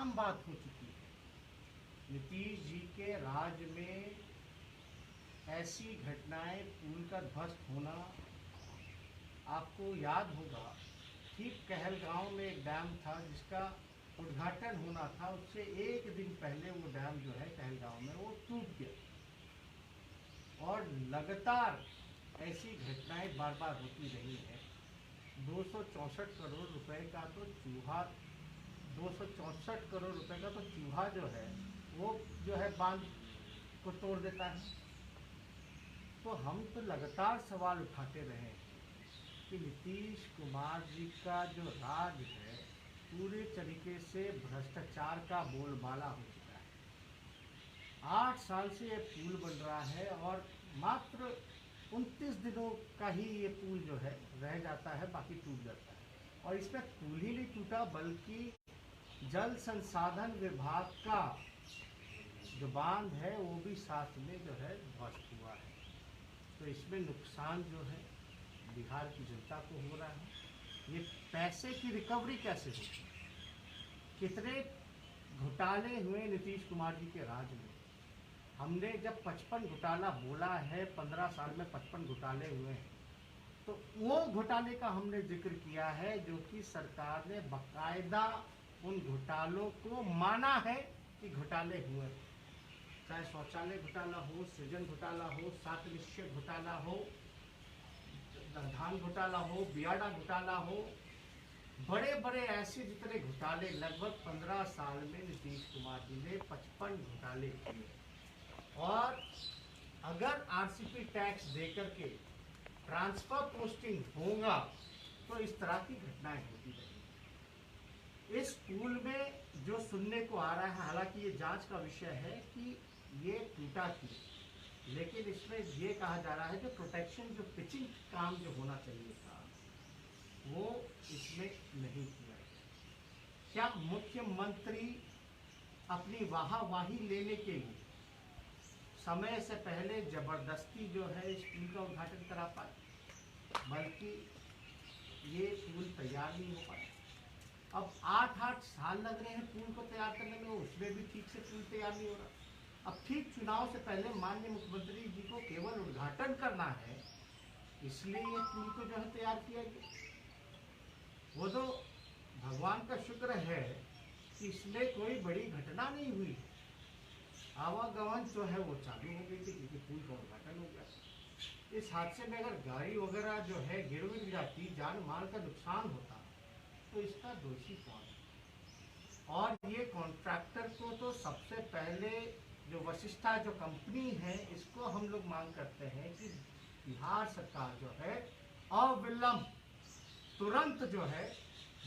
आम बात हो चुकी है। नीतीश जी के राज में ऐसी घटनाएं, पुल का ध्वस्त होना, आपको याद होगा ठीक कहलगांव में एक डैम था जिसका उद्घाटन होना था, उससे एक दिन पहले वो डैम जो है कहलगांव में वो टूट गया। और लगातार ऐसी घटनाएं बार बार होती रही है। 264 करोड़ रुपए का तो चूहा 264 करोड़ रुपए का तो चूहा जो है वो जो है बांध को तोड़ देता है। तो हम तो लगातार सवाल उठाते रहे हैं कि नीतीश कुमार जी का जो राज है पूरे तरीके से भ्रष्टाचार का बोलबाला हो चुका है। 8 साल से ये पुल बन रहा है और मात्र 29 दिनों का ही ये पुल जो है रह जाता है, बाकी टूट जाता है। और इसमें पुल ही नहीं टूटा बल्कि जल संसाधन विभाग का जो बांध है वो भी साथ में जो है ध्वस्त हुआ है। तो इसमें नुकसान जो है बिहार की जनता को हो रहा है। ये पैसे की रिकवरी कैसे होगी? कितने घोटाले हुए नीतीश कुमार जी के राज में। हमने जब 55 घोटाला बोला है, 15 साल में 55 घोटाले हुए हैं, तो वो घोटाले का हमने जिक्र किया है जो कि सरकार ने बाकायदा उन घोटालों को माना है कि घोटाले हुए। चाहे शौचालय घोटाला हो, सृजन घोटाला हो, सात निश्चय घोटाला हो, धान घोटाला हो, बियाडा घोटाला हो, बड़े बड़े ऐसे जितने घोटाले लगभग 15 साल में नीतीश कुमार जी ने 55 घोटाले किए। और अगर आरसीपी टैक्स देकर के ट्रांसफर पोस्टिंग होगा तो इस तरह की घटनाएं होती रहेंगी। इस पुल में जो सुनने को आ रहा है, हालांकि ये जांच का विषय है कि ये टूटा क्यों, लेकिन इसमें ये कहा जा रहा है कि प्रोटेक्शन जो पिचिंग काम जो होना चाहिए था वो इसमें नहीं किया गया। क्या मुख्यमंत्री अपनी वाहवाही लेने के लिए समय से पहले जबरदस्ती जो है इस पुल का उद्घाटन करा पाए, बल्कि ये पुल तैयार नहीं हो पाया। अब 8 साल लग रहे हैं पुल को तैयार करने में, उसमें भी ठीक से पुल तैयार नहीं हो रहा। अब ठीक चुनाव से पहले माननीय मुख्यमंत्री जी को केवल उद्घाटन करना है, इसलिए ये पुल को जो है तैयार किया गया। वो तो भगवान का शुक्र है कि इसमें कोई बड़ी घटना नहीं हुई, आवागमन जो है वो चालू हो गई थी क्योंकि पुल का उद्घाटन हो गया। इस हादसे में अगर गाड़ी वगैरह जो है गिर जाती, जान माल का नुकसान होता, तो इसका दोषी कौन है? और ये कॉन्ट्रैक्टर को तो सबसे पहले जो वशिष्ठा जो कंपनी है, इसको हम लोग मांग करते हैं कि बिहार सरकार जो है अविलंब तुरंत जो है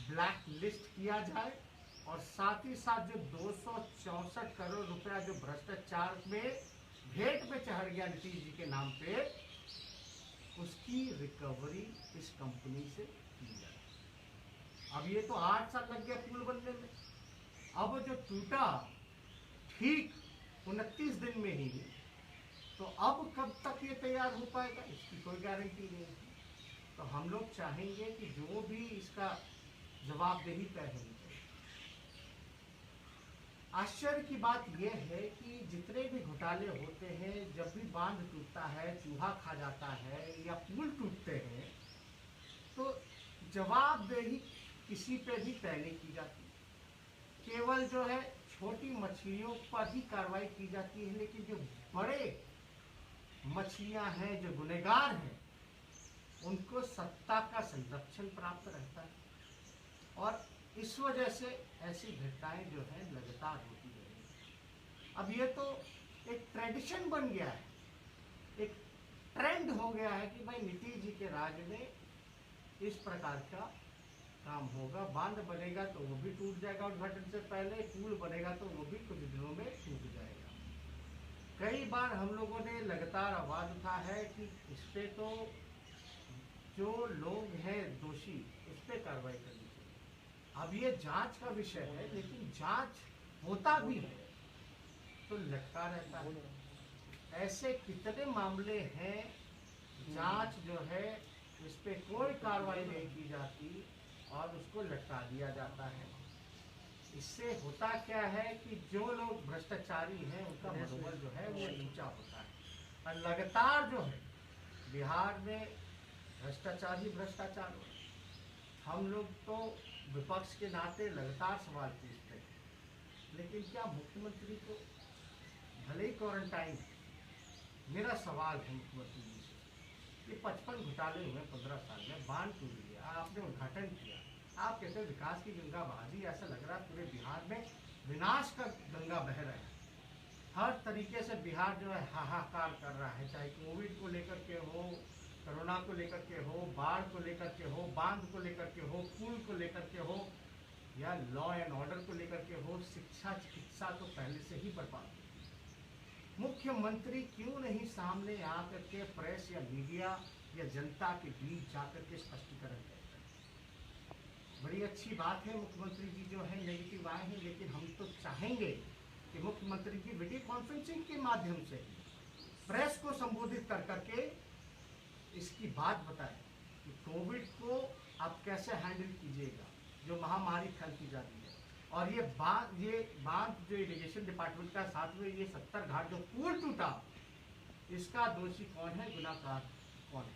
ब्लैक लिस्ट किया जाए और साथ ही साथ जो 264 करोड़ रुपया जो भ्रष्टाचार में भेंट में चढ़ गया नीतीश जी के नाम पे, उसकी रिकवरी इस कंपनी से की जाए। अब ये तो 8 साल लग गया पुल बनने में, अब जो टूटा ठीक 29 दिन में ही, तो अब कब तक ये तैयार हो पाएगा इसकी कोई गारंटी नहीं है। तो हम लोग चाहेंगे कि जो भी इसका जवाबदेही तय होनी चाहिए। आश्चर्य की बात यह है कि जितने भी घोटाले होते हैं, जब भी बांध टूटता है, चूहा खा जाता है या पुल टूटते हैं, तो जवाबदेही किसी पे भी तय नहीं की जाती। केवल जो है छोटी मछलियों पर ही कार्रवाई की जाती है, लेकिन जो बड़े मछलियां हैं, जो गुनहगार हैं, उनको सत्ता का संरक्षण प्राप्त रहता है। और इस वजह से ऐसी घटनाएं जो है लगातार होती रहेंगी। अब ये तो एक ट्रेडिशन बन गया है, एक ट्रेंड हो गया है कि भाई नीतीश जी के राज में इस प्रकार का काम होगा। बांध बनेगा तो वो भी टूट जाएगा उद्घाटन से पहले, पुल बनेगा तो वो भी कुछ दिनों में टूट जाएगा। कई बार हम लोगों ने लगातार आवाज उठा है कि इस पे तो जो लोग हैं दोषी, उस पर कार्रवाई करनी चाहिए। अब ये जांच का विषय है, लेकिन जांच होता भी है तो लटका रहता है। ऐसे कितने मामले हैं, जांच जो है इस पे कोई कार्रवाई नहीं की जाती और उसको लटका दिया जाता है। इससे होता क्या है कि जो लोग भ्रष्टाचारी हैं उनका मनोबल जो है वो नीचा होता है। और लगातार जो है बिहार में भ्रष्टाचार ही भ्रष्टाचार हो रहा है। हम लोग तो विपक्ष के नाते लगातार सवाल पूछते हैं, लेकिन क्या मुख्यमंत्री को भले ही क्वारंटाइन, मेरा सवाल है मुख्यमंत्री जी से, ये 55 घोटाले हुए 15 साल में, बांध टूट गया, आपने उद्घाटन किया, आप कहते हैं विकास की गंगा बहा दी, ऐसा लग रहा है पूरे बिहार में विनाश का गंगा बह रहा है। हर तरीके से बिहार जो है हाहाकार कर रहा है, चाहे कोविड को लेकर के हो, कोरोना को लेकर के हो, बाढ़ को लेकर के हो, बांध को लेकर के हो, पुल को लेकर के हो, या लॉ एंड ऑर्डर को लेकर के हो, शिक्षा चिकित्सा तो पहले से ही बर्बाद है। मुख्यमंत्री क्यों नहीं सामने आकर के प्रेस या मीडिया या जनता के बीच जाकर के स्पष्टीकरण करते हैं? बड़ी अच्छी बात है मुख्यमंत्री जी जो है नेगेटिव आए हैं, लेकिन हम तो चाहेंगे कि मुख्यमंत्री जी वीडियो कॉन्फ्रेंसिंग के माध्यम से प्रेस को संबोधित कर करके इसकी बात बताएं कि कोविड को आप कैसे हैंडल कीजिएगा, जो महामारी फैलती जा रही है। और ये बांध जो इरिगेशन डिपार्टमेंट का साथ में ये 70 घाट जो पुल टूटा, इसका दोषी कौन है, गुनाहगार कौन है?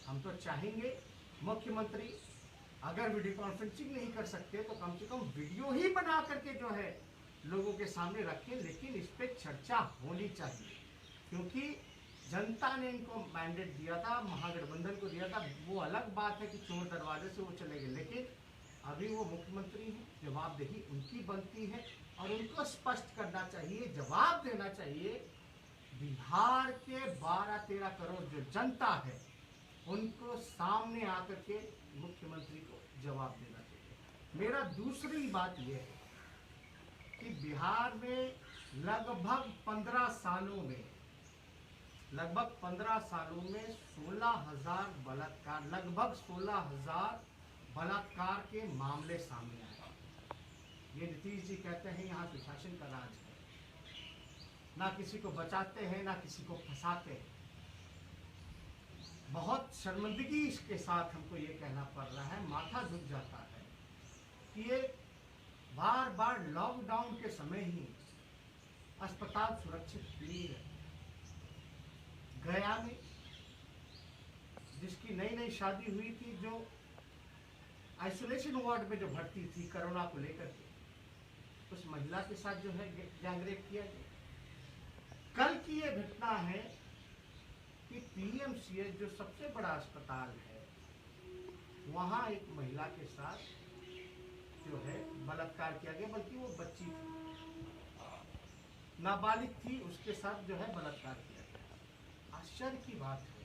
हम तो चाहेंगे मुख्यमंत्री अगर वीडियो कॉन्फ्रेंसिंग नहीं कर सकते तो कम से कम वीडियो ही बना करके जो है लोगों के सामने रखें, लेकिन इस पर चर्चा होनी चाहिए, क्योंकि जनता ने इनको मैंडेट दिया था, महागठबंधन को दिया था। वो अलग बात है कि चोर दरवाजे से वो चले गए, लेकिन अभी वो मुख्यमंत्री हैं, जवाबदेही उनकी बनती है और उनको स्पष्ट करना चाहिए, जवाब देना चाहिए। बिहार के 12-13 करोड़ जो जनता है उनको सामने आकर के मुख्यमंत्री को जवाब देना चाहिए। मेरा दूसरी बात यह है कि बिहार में लगभग 15 सालों में 16,000 बलात्कार, लगभग 16,000 बलात्कार के मामले सामने आए। ये नीतीश जी कहते हैं यहाँ सुशासन का राज है, ना किसी को बचाते हैं ना किसी को फंसाते हैं। बहुत शर्मिंदगी के साथ हमको ये कहना पड़ रहा है, माथा झुक जाता है कि ये बार बार लॉकडाउन के समय ही अस्पताल सुरक्षित नहीं है। गया में जिसकी नई शादी हुई थी, जो आइसोलेशन वार्ड में जो भर्ती थी कोरोना को लेकर के, उस महिला के साथ जो है गैंगरेप किया गया। कल की ये घटना है कि पीएमसीएच जो सबसे बड़ा अस्पताल है, वहां एक महिला के साथ जो है बलात्कार किया गया, बल्कि वो बच्ची थी, नाबालिग थी, उसके साथ जो है बलात्कार किया गया। आश्चर्य की बात है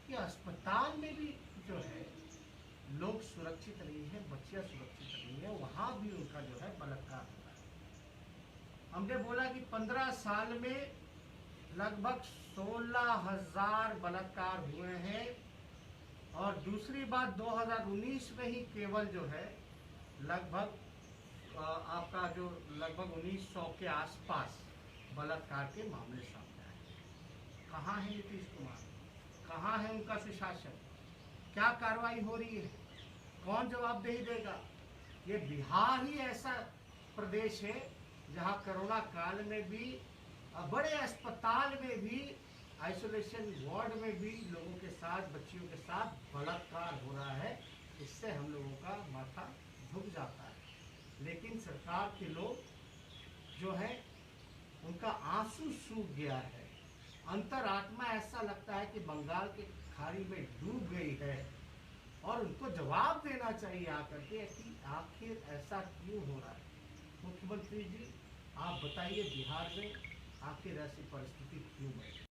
कि अस्पताल में भी जो है लोग सुरक्षित नहीं है, बच्चियां सुरक्षित नहीं है, वहां भी उनका जो है बलात्कार हो रहा है। हमने बोला कि 15 साल में लगभग 16,000 बलात्कार हुए हैं, और दूसरी बात 2019 में ही केवल जो है लगभग आपका जो लगभग 1900 के आसपास बलात्कार के मामले सामने आए। कहाँ है नीतीश कुमार, कहाँ है उनका सुशासन, क्या कार्रवाई हो रही है, कौन जवाबदेही देगा? ये बिहार ही ऐसा प्रदेश है जहाँ कोरोना काल में भी, बड़े अस्पताल में भी, आइसोलेशन वार्ड में भी लोगों के साथ, बच्चियों के साथ बलात्कार हो रहा है। इससे हम लोगों का माथा झुक जाता है। लेकिन सरकार के लोग जो है उनका आंसू सूख गया है, अंतरात्मा ऐसा लगता है कि बंगाल के खाड़ी में डूब गई है, और उनको जवाब देना चाहिए आकर के कि आखिर ऐसा क्यों हो रहा है। मुख्यमंत्री जी आप बताइए, बिहार में आखिर ऐसी परिस्थिति क्यों बनी?